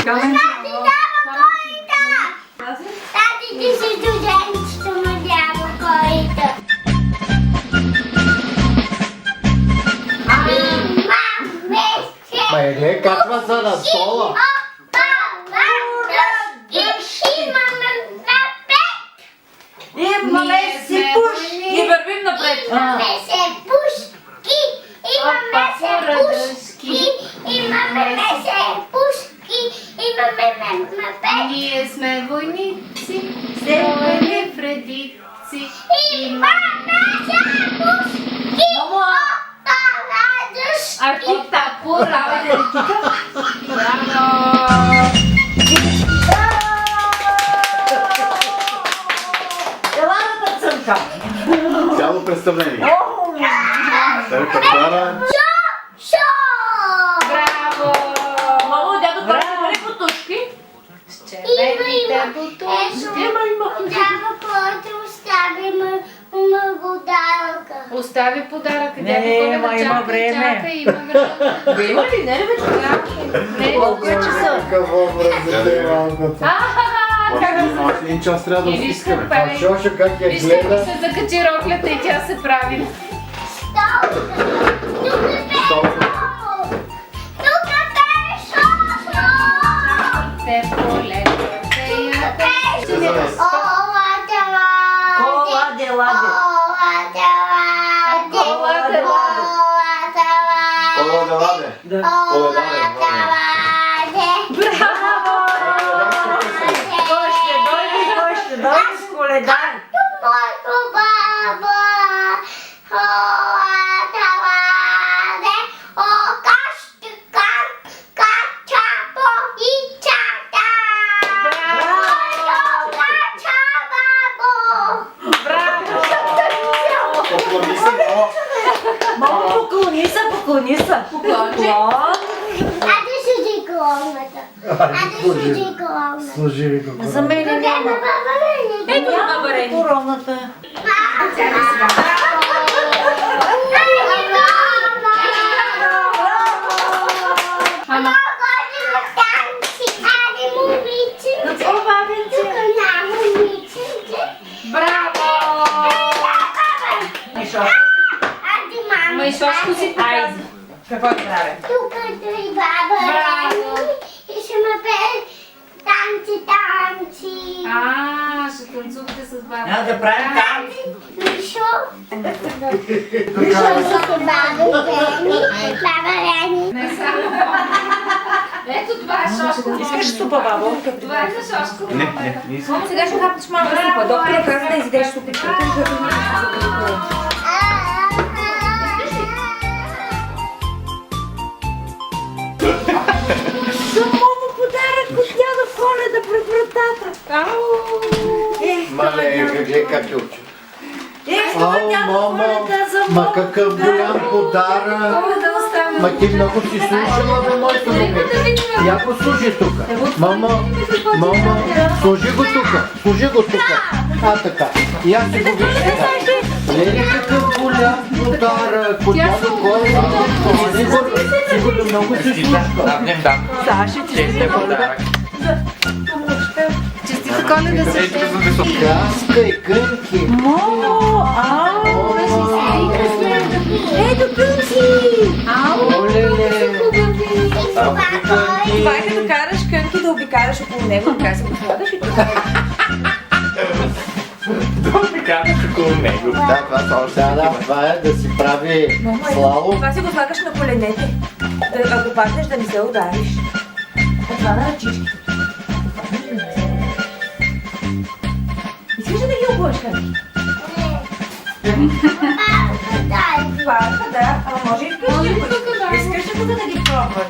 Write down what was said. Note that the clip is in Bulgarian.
Тати, ти си студентчето, надява корито. Майле, каква са на стола? Имаме си пушки. И вървим напред. Имаме се пушки. Имаме се пушки. Имаме се пушки. Имаме мапе. Ние сме войници, строени в редици. Имаме се пушки. Архита, пора! Браво! Ела на тъцънка. Цяло представление. Репертуара. Браво! Мамо, дядо, прави потушки. С червените бутушки. Дава, който остави подаръка. Остави подаръка. Не, Дядо Колева ма има чака, време. чака, има време. Има ли? Не ли вече? Не, Колко е часа? Какъв образ за те малкото. Още един час трябва да И виж стискаме. как пее. Шошо как я Вижте как гледа. се закачи роклята и тя се прави. Те полетят, Коладе, ладе. Ола да ладе. Да. Ола да ладе. Кой ще дойде с Коледар? Поклони се, но... Мамо, поклони се. Поклон. Служи ви какво. За мен няма. Ето на варени. Короната. Ама, браво! Ма и Шошко си показва. Какво да правя? Тук и баба Браво! Рани и ще ме пее танци. Ще танцувате с баба. Няма да правим танци. Мишо. Мишо с баба Рани. Не само. Ето това е Шошко. Искаш супа, бабо? Това е за Шошко. Не искам. Сега ще хапнеш малко супа. Доктора каза да изидеш супичката. Само подарък от дядо Коледа пред вратата. Мале, как е учи. Това дядо Коледа за Ма какъв голям подарък. Ма ти много си слушала на моето момиче. Я послушай тук. Мама, служи го тук. Така. И аз си го виж така. Лели какъв голям подарък. От дядо Коледа. Сигурно много си слушала. Саши, ти ще подарък. Честита Коледа си. Каска и кънки. Мамо, ето кънки. Олеле. Това е като караш кънки да обикаляш около него, така се го слагаш и това. Това е да си прави слалом. Това си го слагаш на коленете. Ако паднеш да не се удариш. А това на ръчичките. Искаш ли да ги обуваш кънки? Това, да, ама може и вкъщи. Искаш ли да ги пробваш?